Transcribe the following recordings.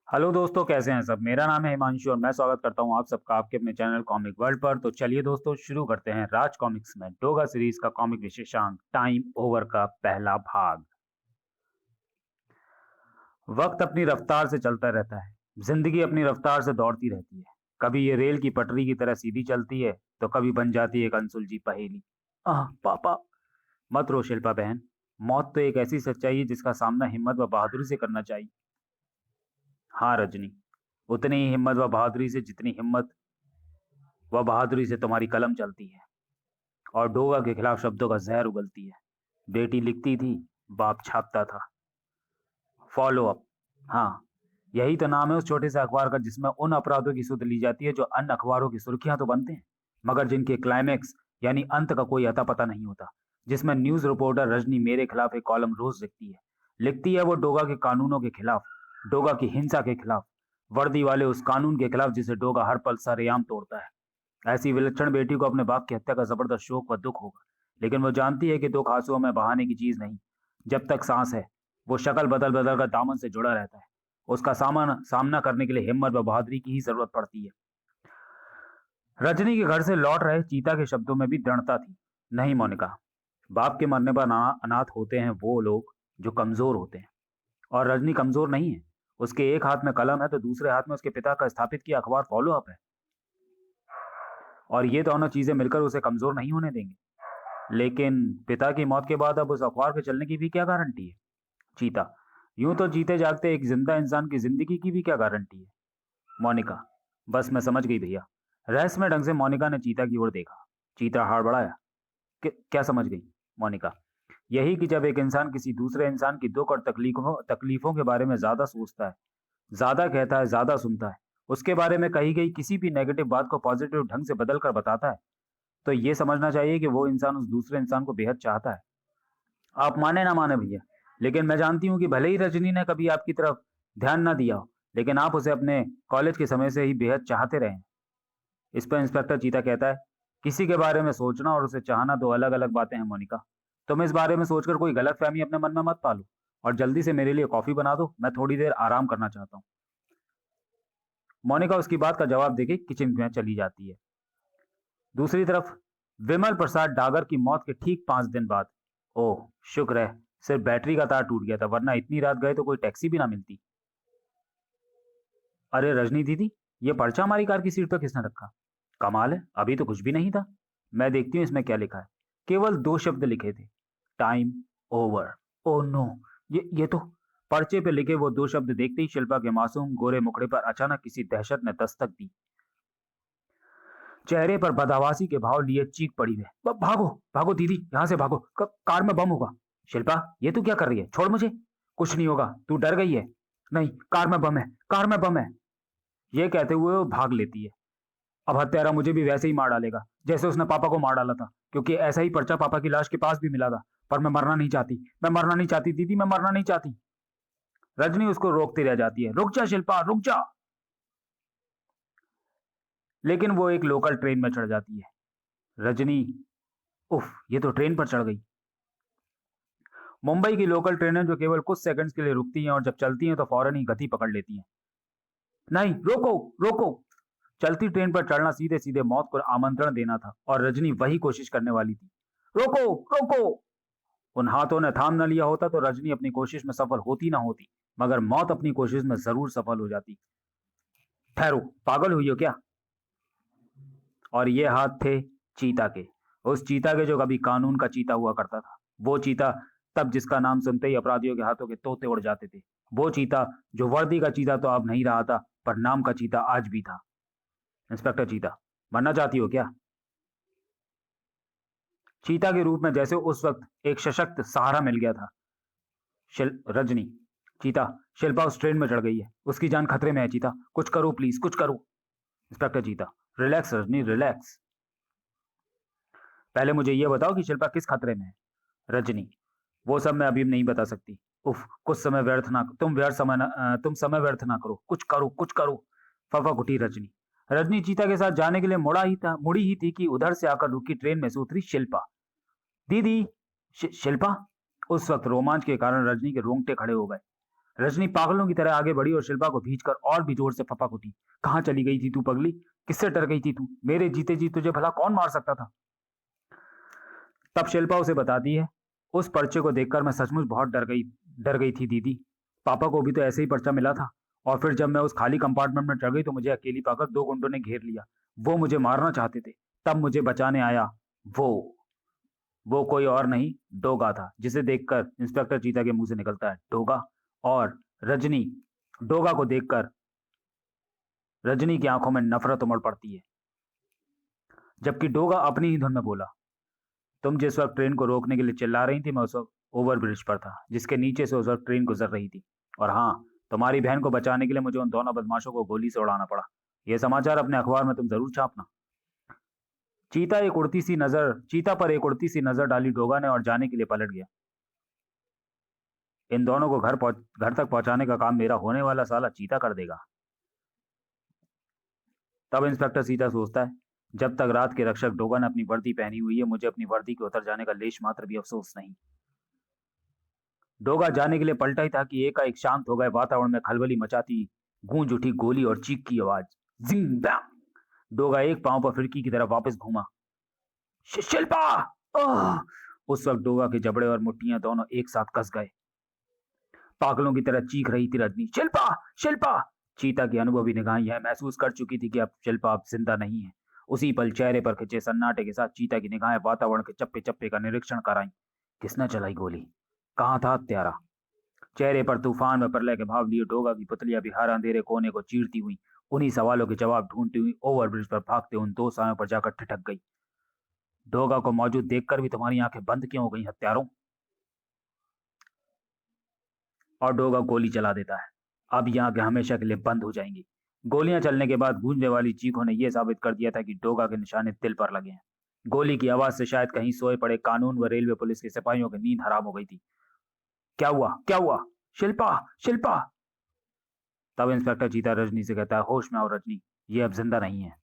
Hello दोस्तों, कैसे हैं सब। मेरा नाम है हिमांशु और मैं स्वागत करता हूं आप सबका आपके अपने चैनल कॉमिक वर्ल्ड पर। तो चलिए दोस्तों, शुरू करते हैं राज कॉमिक्स में डोगा सीरीज का कॉमिक विशेषांक टाइम ओवर का पहला भाग। वक्त अपनी रफ्तार से चलता रहता है, जिंदगी अपनी रफ्तार से दौड़ती रहती है। कभी ये रेल की पटरी की तरह सीधी चलती है तो कभी बन जाती है एक अनसुलझी पहेली। आह पापा, मत रो शिल्पा बहन। मौत तो एक ऐसी सच्चाई है जिसका सामना हिम्मत व बहादुरी से करना चाहिए। हाँ रजनी, उतनी ही हिम्मत व बहादुरी से जितनी हिम्मत व बहादुरी से तुम्हारी कलम चलती है और डोगा के खिलाफ शब्दों का जहर उगलती है। बेटी लिखती थी, बाप छापता था। Follow up. हाँ, यही तो नाम है उस छोटे से अखबार का जिसमें उन अपराधों की सुध ली जाती है जो अन्य अखबारों की सुर्खियां तो बनते हैं, मगर जिनके क्लाइमेक्स यानी अंत का कोई अता पता नहीं होता। जिसमें न्यूज रिपोर्टर रजनी मेरे खिलाफ एक कॉलम रोज लिखती है वो डोगा के कानूनों के खिलाफ, डोगा की हिंसा के खिलाफ, वर्दी वाले उस कानून के खिलाफ जिसे डोगा हर पल सरेआम तोड़ता है। ऐसी विलक्षण बेटी को अपने बाप की हत्या का जबरदस्त शोक व दुख होगा, लेकिन वो जानती है कि दुख आंसुओं में बहाने की चीज नहीं। जब तक सांस है, वो शक्ल बदल बदल कर दामन से जुड़ा रहता है। उसका सामना करने के लिए हिम्मत व बहादुरी की ही जरूरत पड़ती है। रजनी के घर से लौट रहे चीता के शब्दों में भी दृढ़ता थी। नहीं मोनिका, बाप के मरने पर अनाथ होते हैं वो लोग जो कमजोर होते हैं, और रजनी कमजोर नहीं है। उसके एक हाथ में कलम है तो दूसरे हाथ में उसके पिता का स्थापित किया अखबार फॉलो अप है, और ये दोनों चीजें मिलकर उसे कमजोर नहीं होने देंगे। लेकिन पिता की मौत के बाद अब उस अखबार के चलने की भी क्या गारंटी है। चीता, यूं तो जीते जागते एक जिंदा इंसान की जिंदगी की भी क्या गारंटी है। मोनिका, बस मैं समझ गई भैया। रहस्यमय ढंग से मोनिका ने चीता की ओर देखा। चीता हड़बड़ाया। क्या समझ गई। मोनिका, यही कि जब एक इंसान किसी दूसरे इंसान की दुख और तकलीफों तकलीफों के बारे में ज्यादा सोचता है, ज्यादा कहता है, ज्यादा सुनता है, उसके बारे में कही गई किसी भी नेगेटिव बात को पॉजिटिव ढंग से बदल कर बताता है, तो ये समझना चाहिए कि वो इंसान उस दूसरे इंसान को बेहद चाहता है। आप माने ना माने भैया, लेकिन मैं जानती हूँ कि भले ही रजनी ने कभी आपकी तरफ ध्यान ना दिया हो, लेकिन आप उसे अपने कॉलेज के समय से ही बेहद चाहते रहे हैं। इस पर इंस्पेक्टर चीता कहता है, किसी के बारे में सोचना और उसे चाहना दो अलग अलग बातें हैं मोनिका। तुम इस बारे में सोचकर कोई गलत फहमी अपने मन में मत पालो, और जल्दी से मेरे लिए कॉफी बना दो, मैं थोड़ी देर आराम करना चाहता हूँ। मोनिका उसकी बात का जवाब देके किचन में चली जाती है। दूसरी तरफ विमल प्रसाद डागर की मौत के ठीक 5 दिन बाद, ओह शुक्र है सिर्फ बैटरी का तार टूट गया था, वरना इतनी रात गए तो कोई टैक्सी भी ना मिलती। अरे रजनी दीदी, ये पर्चा हमारी कार की सीट पर किसने रखा। कमाल है, अभी तो कुछ भी नहीं था। मैं देखती हूँ इसमें क्या लिखा है। केवल 2 शब्द लिखे थे, टाइम ओवर। ओ नो, ये तो। पर्चे पे लिखे वो 2 शब्द देखते ही शिल्पा के मासूम गोरे मुखड़े पर अचानक किसी दहशत ने दस्तक दी। चेहरे पर बदहवासी के भाव लिए चीख पड़ी है, भागो भागो दीदी, यहाँ से भागो, कार में बम होगा। शिल्पा, ये तू क्या कर रही है, छोड़ मुझे। कुछ नहीं होगा, तू डर गई है। नहीं, कार में बम है, कार में बम है। ये कहते हुए वो भाग लेती है। अब हत्यारा मुझे भी वैसे ही मार डालेगा जैसे उसने पापा को मार डाला था, क्योंकि ऐसा ही पर्चा पापा की लाश के पास भी मिला था। पर मैं मरना नहीं चाहती, मैं मरना नहीं चाहती दीदी, मैं मरना नहीं चाहती। रजनी उसको रोकती रह जाती है, रुक जा शिल्पा, रुक जा। लेकिन वो एक लोकल ट्रेन में चढ़ जाती है। रजनी, उफ, ये तो ट्रेन पर चढ़ गई। मुंबई की लोकल ट्रेनें जो केवल कुछ सेकंड्स के लिए रुकती हैं और जब चलती हैं तो फौरन ही गति पकड़ लेती हैं। नहीं, रोको, रोको। चलती ट्रेन पर चढ़ना सीधे सीधे मौत को आमंत्रण देना था, और रजनी वही कोशिश करने वाली थी। रोको, रोको। उन हाथों ने थाम न लिया होता तो रजनी अपनी कोशिश में सफल होती ना होती, मगर मौत अपनी कोशिश में जरूर सफल हो जाती। ठहरो, पागल हुई हो क्या। और ये हाथ थे चीता के, उस चीता के जो कभी कानून का चीता हुआ करता था। वो चीता तब जिसका नाम सुनते ही अपराधियों के हाथों के तोते उड़ जाते थे। वो चीता जो वर्दी का चीता तो अब नहीं रहा था, पर नाम का चीता आज भी था। इंस्पेक्टर चीता, मरना चाहती हो क्या। चीता के रूप में जैसे उस वक्त एक सशक्त सहारा मिल गया था। रजनी, चीता, शिल्पा उस ट्रेन में चढ़ गई है, उसकी जान खतरे में है चीता, कुछ करो प्लीज, कुछ करो। इंस्पेक्टर चीता, रिलैक्स रजनी, रिलैक्स। पहले मुझे यह बताओ कि शिल्पा किस खतरे में है। रजनी, वो सब मैं अभी नहीं बता सकती। उफ, कुछ समय व्यर्थ ना तुम व्यर्थ समय ना तुम समय व्यर्थ ना करो, कुछ करो, कुछ करो। फफा उठी रजनी। रजनी चीता के साथ जाने के लिए मुड़ी ही थी कि उधर से आकर रुकी ट्रेन में से उतरी शिल्पा। दीदी, शिल्पा। उस वक्त रोमांच के कारण रजनी के रोंगटे खड़े हो गए। रजनी पागलों की तरह आगे बढ़ी और शिल्पा को भींचकर और भी जोर से फपक उठी। कहाँ चली गई थी तू पगली? किससे डर गई थी तू? मेरे जीते जी तुझे भला कौन मार सकता था? तब शिल्पा उसे बताती है, उस पर्चे को देखकर मैं सचमुच बहुत डर गई थी दीदी। पापा को भी तो ऐसे ही पर्चा मिला था। और फिर जब मैं उस खाली कंपार्टमेंट में चढ़ गई तो मुझे अकेली पाकर दो गुंडों ने घेर लिया। वो मुझे मारना चाहते थे। तब मुझे बचाने आया वो वो कोई और नहीं, डोगा था, जिसे देखकर इंस्पेक्टर चीता के मुंह से निकलता है डोगा। और रजनी डोगा को देखकर रजनी की आंखों में नफरत उमड़ पड़ती है, जबकि डोगा अपनी ही धुन में बोला, तुम जिस वक्त ट्रेन को रोकने के लिए चिल्ला रही थी मैं उस वक्त ओवर ब्रिज पर था, जिसके नीचे से उस वक्त ट्रेन गुजर रही थी। और हाँ, तुम्हारी बहन को बचाने के लिए मुझे उन दोनों बदमाशों को गोली से उड़ाना पड़ा। यह समाचार अपने अखबार में तुम जरूर छापना। चीता पर एक उड़ती सी नजर डाली डोगा ने और जाने के लिए पलट गया। इन दोनों को घर तक पहुंचाने का काम मेरा होने वाला साला चीता कर देगा। तब इंस्पेक्टर सीता सोचता है, जब तक रात के रक्षक डोगा ने अपनी वर्दी पहनी हुई है मुझे अपनी वर्दी के उतर जाने का लेश मात्र भी अफसोस नहीं। डोगा जाने के लिए पलटा ही था कि एकाएक शांत हो गए वातावरण में खलबली मचाती गूंज उठी गोली और चीख की आवाज। जिंग बैंग। डोगा एक पांव पर फिरकी की तरफ वापस घूमा। शिल्पा! आह! उस वक्त डोगा के जबड़े और मुट्ठियां दोनों एक साथ कस गए। पागलों की तरह चीख रही थी रजनी, शिल्पा! शिल्पा! चीता की अनुभवी निगाहें यह महसूस कर चुकी थी कि अब शिल्पा अब जिंदा नहीं है। उसी पल चेहरे पर खिंचे सन्नाटे के साथ चीता की निगाहें वातावरण के चप्पे चप्पे का निरीक्षण कराई। किसने चलाई गोली? कहाँ था हत्यारा? चेहरे पर तूफान में प्रलय के भाव लिए डोगा की पुतलियां बिहार अंधेरे कोने को चीरती हुई उन्हीं सवालों के जवाब ढूंढती हुई ओवरब्रिज पर भागते उन दो सायों पर जाकर ठिठक गई। डोगा को मौजूद देखकर भी तुम्हारी आंखें बंद क्यों हो गई हत्यारों? और डोगा गोली चला देता है। अब यहाँ के हमेशा के लिए बंद हो जाएंगी। गोलियां चलने के बाद गूंजने वाली चीखों ने यह साबित कर दिया था कि डोगा के निशाने दिल पर लगे हैं। गोली की आवाज से शायद कहीं सोए पड़े कानून व रेलवे पुलिस के सिपाहियों की नींद हराम हो गई थी। क्या हुआ? क्या हुआ? शिल्पा! शिल्पा! तब इंस्पेक्टर चीता रजनी से कहता है, होश में आओ रजनी, ये अब जिंदा नहीं है।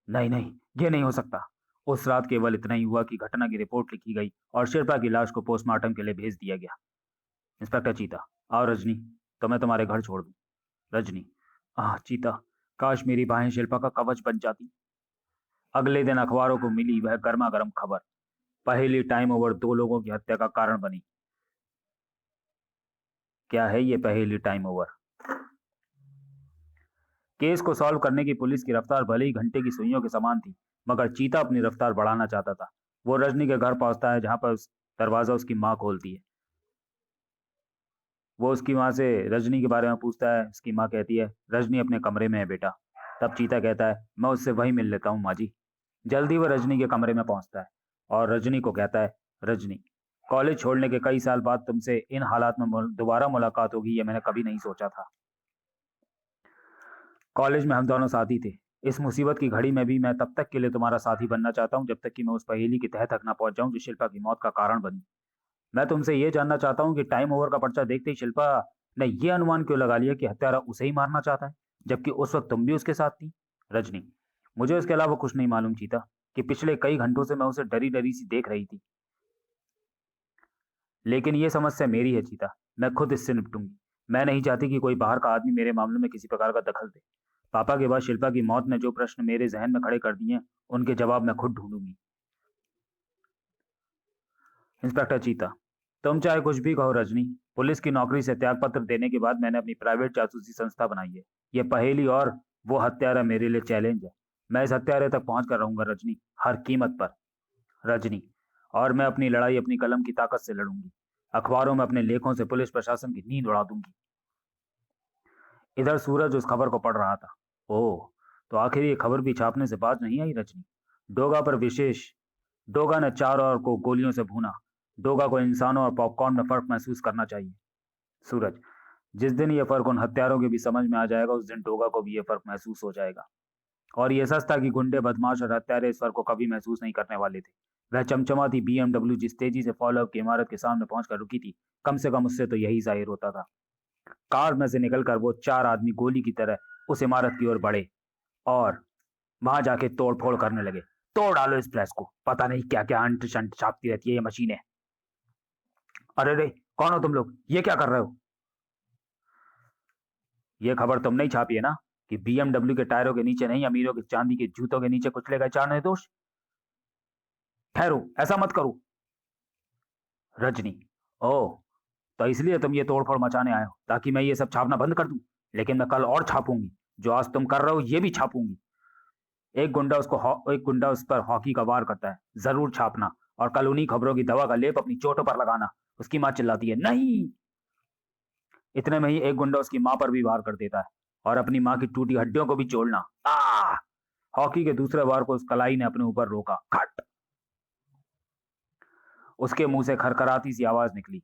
नहीं नहीं, ये नहीं हो सकता। उस रात केवल इतना ही हुआ कि घटना की रिपोर्ट लिखी गई और शिल्पा की लाश को पोस्टमार्टम के लिए भेज दिया गया। इंस्पेक्टर चीता, आओ रजनी, तो मैं तुम्हारे घर छोड़ दूं। रजनी, आह चीता, काश मेरी बाहें शिल्पा का कवच बन जाती। अगले दिन अखबारों को मिली वह गर्मा गर्म खबर। पहली टाइम ओवर दो लोगों की हत्या का कारण बनी। क्या है ये पहेली टाइम ओवर? केस को सॉल्व करने की पुलिस की रफ्तार भले ही घंटे की सुइयों के समान थी, मगर चीता अपनी रफ्तार बढ़ाना चाहता था। वो रजनी के घर पहुंचता है, जहां पर दरवाजा उसकी माँ खोलती है। वो उसकी माँ से रजनी के बारे में पूछता है। उसकी माँ कहती है, रजनी अपने कमरे में है बेटा। तब चीता कहता है, मैं उससे वही मिल लेता हूँ माँ जी। जल्दी वो रजनी के कमरे में पहुंचता है और रजनी को कहता है, रजनी, कॉलेज छोड़ने के कई साल बाद तुमसे इन हालात में दोबारा मुलाकात होगी ये मैंने कभी नहीं सोचा था। कॉलेज में हम दोनों साथी थे। इस मुसीबत की घड़ी में भी मैं तब तक के लिए तुम्हारा साथी बनना चाहता हूँ जब तक कि मैं उस पहेली की तह तक ना पहुंच जाऊं जो शिल्पा की मौत का कारण बनी। मैं तुमसे ये जानना चाहता हूँ कि टाइम ओवर का पर्चा देखते ही शिल्पा ने यह अनुमान क्यों लगा लिया कि हत्यारा उसे ही मारना चाहता है, जबकि उस वक्त तुम भी उसके साथ थी? रजनी, मुझे उसके अलावा कुछ नहीं मालूम चीता, कि पिछले कई घंटों से मैं उसे डरी डरी सी देख रही थी। लेकिन ये समस्या मेरी है चीता, मैं खुद इससे निपटूंगी। मैं नहीं चाहती कि कोई बाहर का आदमी मेरे मामले में किसी प्रकार का दखल दे। पापा के बाद शिल्पा की मौत ने जो प्रश्न मेरे जहन में खड़े कर दिए हैं, उनके जवाब मैं खुद ढूंढूंगी। इंस्पेक्टर चीता, तुम चाहे कुछ भी कहो रजनी, पुलिस की नौकरी से त्यागपत्र देने के बाद मैंने अपनी प्राइवेट जासूसी संस्था बनाई है। ये पहेली और वो हत्यारा मेरे लिए चैलेंज है। मैं इस हत्यारे तक पहुंच कर रहूंगा रजनी, हर कीमत पर। रजनी, और मैं अपनी लड़ाई अपनी कलम की ताकत से लड़ूंगी। अखबारों में अपने लेखों से पुलिस प्रशासन की नींद उड़ा दूंगी। इधर सूरज उस खबर को पढ़ रहा था। ओह, तो आखिर ये खबर भी छापने से बाज नहीं आई रजनी। डोगा पर विशेष डोगा ने चारों ओर को गोलियों से भूना। डोगा को इंसानों और पॉपकॉर्न में फर्क महसूस करना चाहिए। सूरज, जिस दिन ये फर्क उन हत्यारों के भी समझ में आ जाएगा उस दिन डोगा को भी ये फर्क महसूस हो जाएगा। और ये सच था कि गुंडे, बदमाश और हत्यारे इस फर्क को कभी महसूस नहीं करने वाले थे। वह चमचमाती बीएमडब्ल्यू जिस तेजी से फॉलोअप की इमारत के सामने पहुंचकर रुकी थी, कम से कम उससे तो यही जाहिर होता था। कार में से निकलकर वो चार आदमी गोली की तरह उस इमारत की ओर बढ़े और वहां जाके तोड़ फोड़ करने लगे। तोड़ डालो इस प्रेस को, पता नहीं क्या क्या अंट शंट छापती रहती है ये मशीनें। अरे रे, कौन हो तुम लोग? ये क्या कर रहे हो? ये खबर तुमने ही छापी है ना कि बीएमडब्ल्यू के टायरों के नीचे नहीं, अमीरों के चांदी के जूतों के नीचे कुचले गए चार निर्दोष? ठहरो, ऐसा मत करो। रजनी, ओह, तो इसलिए तुम ये तोड़फोड़ मचाने आए हो ताकि मैं ये सब छापना बंद कर दूं? लेकिन मैं कल और छापूंगी। जो आज तुम कर रहे हो ये भी छापूंगी। एक गुंडा उस पर हॉकी का वार करता है, जरूर छापना। और कल उन्हीं खबरों की दवा का लेप अपनी चोटों पर लगाना। उसकी माँ चिल्लाती है, नहीं। इतने में ही एक गुंडा उसकी माँ पर भी वार कर देता है और अपनी माँ की टूटी हड्डियों को भी जोड़ना। आ! हॉकी के दूसरे वार को उस कलाई ने अपने ऊपर रोका। खट! उसके मुंह से खरखराती सी आवाज निकली,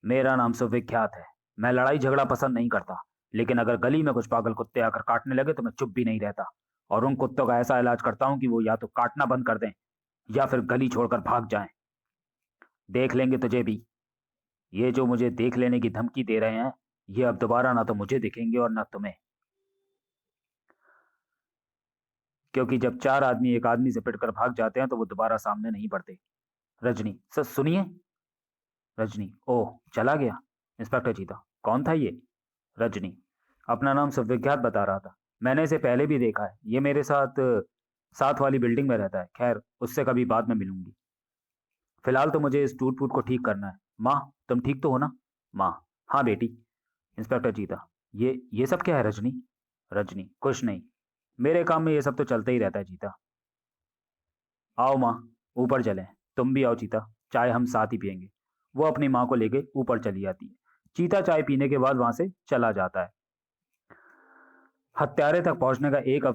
मेरा नाम सुविख्यात है। मैं लड़ाई झगड़ा पसंद नहीं करता, लेकिन अगर गली में कुछ पागल कुत्ते आकर काटने लगे तो मैं चुप भी नहीं रहता। और उन कुत्तों का ऐसा इलाज करता हूं कि वो या तो काटना बंद कर दें या फिर गली छोड़कर भाग जाएं। देख लेंगे तुझे भी। ये जो मुझे देख लेने की धमकी दे रहे हैं, ये अब दोबारा ना तो मुझे दिखेंगे और ना तुम्हें। क्योंकि जब चार आदमी एक आदमी से पिटकर भाग जाते हैं तो वो दोबारा सामने नहीं पड़ते। रजनी, सर सुनिए। रजनी, ओह, चला गया। इंस्पेक्टर चीता, कौन था ये? रजनी, अपना नाम सुविख्यात बता रहा था। मैंने इसे पहले भी देखा है। ये मेरे साथ साथ वाली बिल्डिंग में रहता है। खैर, उससे कभी बाद में मिलूंगी। फिलहाल तो मुझे इस टूट फूट को ठीक करना है। माँ, तुम ठीक तो हो ना? माँ, हाँ बेटी। इंस्पेक्टर चीता, ये सब क्या है रजनी? रजनी, कुछ नहीं। मेरे काम में ये सब तो चलता ही रहता है चीता। आओ माँ, ऊपर चलें। तुम भी आओ चीता, चाय हम साथ ही पियेंगे। वो अपनी माँ को लेके ऊपर चली जाती है। चीता चाय पीने के बाद वहां से चला जाता है। हत्यारे तक पहुंचने का एक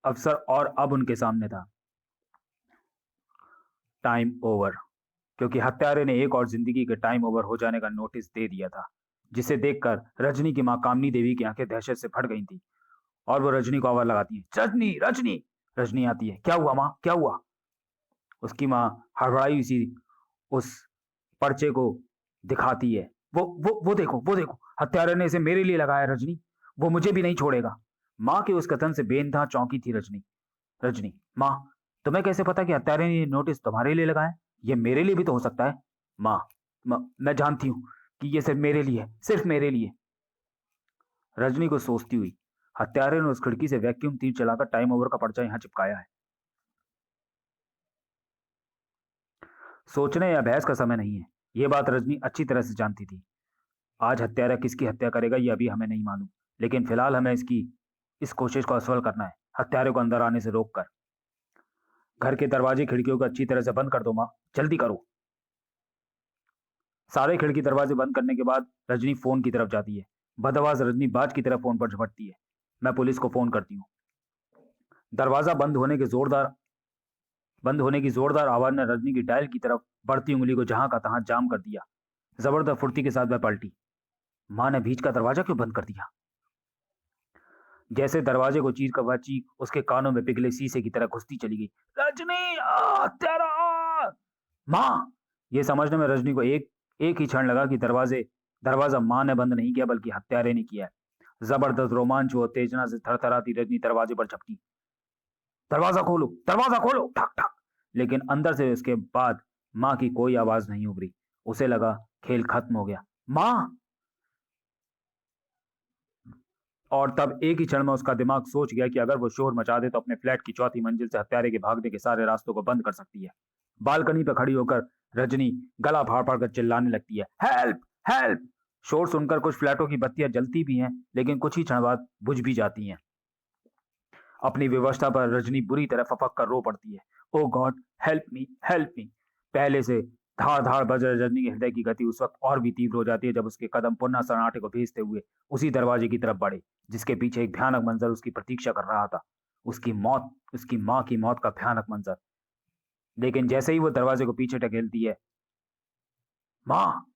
अवसर और अब उनके सामने था। Time over. क्योंकि हत्यारे ने एक और जिंदगी के टाइम ओवर हो जाने का नोटिस दे दिया था, जिसे देखकर रजनी की मां कामनी देवी की आंखें दहशत से फट गई थी। और वो रजनी को आवाज लगाती है, रजनी, रजनी। रजनी आती है, क्या हुआ माँ, क्या हुआ? उसकी माँ हड़बड़ाई सी उस पर्चे को दिखाती है। वो देखो, वो देखो, हत्यारे ने इसे मेरे लिए लगाया रजनी। वो मुझे भी नहीं छोड़ेगा। माँ के उस कथन से बेनता चौंकी थी रजनी। रजनी, माँ, तुम्हें कैसे पता कि हत्यारे ने ये नोटिस तुम्हारे लिए लगाया? ये मेरे लिए भी तो हो सकता है। माँ, मैं जानती हूँ कि ये सिर्फ मेरे लिए है, सिर्फ मेरे लिए। रजनी को सोचती हुई, हत्यारे ने उस खिड़की से वैक्यूम तीर चलाकर टाइम ओवर का पर्चा यहाँ चिपकाया है। सोचने या बहस का समय नहीं है। ये बात रजनी अच्छी तरह से जानती थी। आज हत्यारा किसकी हत्या करेगा ये अभी हमें नहीं मालूम, लेकिन फिलहाल हमें इस कोशिश को असफल करना है, हत्यारे को अंदर आने से रोककर। घर के दरवाजे खिड़कियों को अच्छी तरह से बंद कर दो माँ, जल्दी करो। सारे खिड़की दरवाजे बंद करने के बाद रजनी फोन की तरफ जाती है। बदआवाज रजनी बाज की तरफ फोन पर झपटती है। मैं पुलिस को फोन करती हूँ। दरवाजा बंद होने की जोरदार आवाज ने रजनी की डायल की तरफ बढ़ती उंगली को जहां का तहां जाम कर दिया। जबरदस्त फुर्ती के साथ वह पलटी। माँ ने बीच का दरवाजा क्यों बंद कर दिया? जैसे दरवाजे को चीर कर वह चीख उसके कानों में पिघले शीशे की तरह घुसती चली गई। रजनी, तेरा! माँ! ये समझने में रजनी को एक ही क्षण लगा कि दरवाजा माँ ने बंद नहीं किया बल्कि हत्यारे ने किया है। जबरदस्त रोमांच व उत्तेजना से थरथराती रजनी दरवाजे पर झपटी। दरवाजा खोलो, दरवाजा खोलो, ठक ठक। लेकिन अंदर से उसके बाद माँ की कोई आवाज नहीं उभरी। उसे लगा खेल खत्म हो गया। माँ! और तब एक ही क्षण में उसका दिमाग सोच गया कि अगर वो शोर मचा दे तो अपने फ्लैट की चौथी मंजिल से हत्यारे के भागने के सारे रास्तों को बंद कर सकती है। बालकनी पर खड़ी होकर रजनी गला फाड़ फाड़ कर चिल्लाने लगती है, हेल्प, हेल्प! शोर सुनकर कुछ फ्लैटों की बत्तियां जलती भी हैं, लेकिन कुछ ही क्षण बाद बुझ भी जाती हैं। अपनी व्यवस्था पर रजनी बुरी तरह फपक कर रो पड़ती है। Oh God, help me, help me! पहले से धाड़ धाड़ बज रहे रजनी के हृदय की गति उस वक्त और भी तीव्र हो जाती है जब उसके कदम पुनः सन्नाटे को भेजते हुए उसी दरवाजे की तरफ बढ़े जिसके पीछे एक भयानक मंजर उसकी प्रतीक्षा कर रहा था। उसकी माँ की मौत का भयानक मंजर। लेकिन जैसे ही वो दरवाजे को पीछे ढकेलती है, माँ!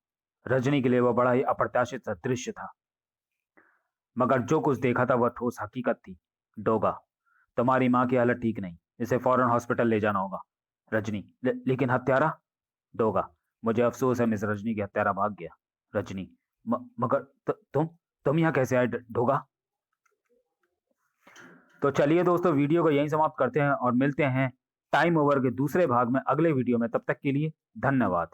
रजनी के लिए वह बड़ा ही अप्रत्याशित सा दृश्य था। मगर जो कुछ देखा था वह ठोस हकीकत थी। डोगा, तुम्हारी माँ की हालत ठीक नहीं, इसे फौरन हॉस्पिटल ले जाना होगा। रजनी, लेकिन हत्यारा? डोगा, मुझे अफसोस है मिस रजनी की हत्यारा भाग गया। रजनी, मगर तुम यहाँ कैसे आए डोगा? तो चलिए दोस्तों, वीडियो को यहीं समाप्त करते हैं और मिलते हैं टाइम ओवर के दूसरे भाग में अगले वीडियो में। तब तक के लिए धन्यवाद।